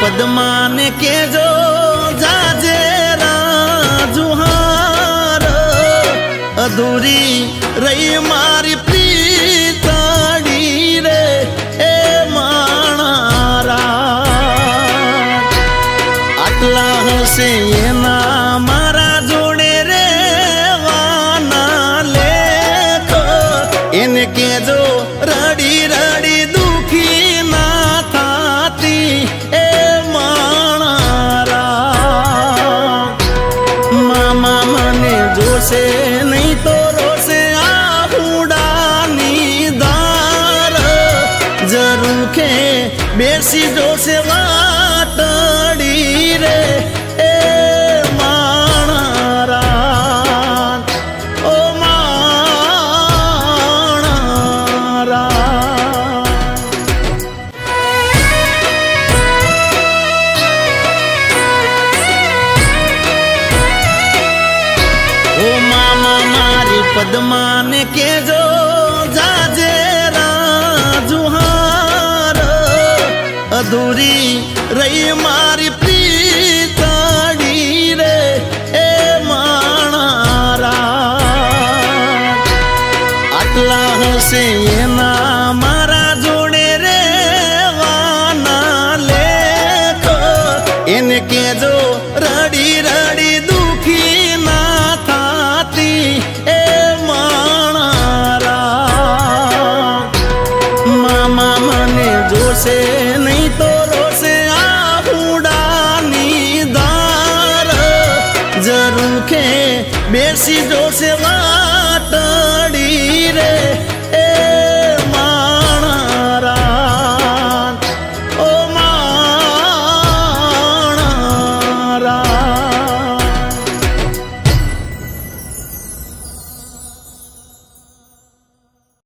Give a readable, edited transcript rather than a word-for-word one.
પદ્માને કેજો જાજે રાજુહાર અધૂરી રહી મારી પ્રીતડી રે એ માણારા આટલા હશે એના મારા જોડે રે વાના લેખ એને કેજો રડી રડી દુખી ના થાતી એ માણારા મામા મને જોશે નહીં તો રોશે આ હુડાની દાર જરૂખે બેસી જોશે વાટડી રે એ માણારા ઓ માણારા ઓ મામા મારી પદ્માને કેજો જાજે રાજુહાર અધૂરી રહી મારી પ્રીતડી રે એ માણારા આટલા હશે એના મારા જોડે રે વાના લેખ એને કેજો રડી રડી દુખી ના થાતી એ માણારા મામા મને જોશે નહીં તો રોશે આ હુડાની દાર જરૂખે બેસી જોશે વા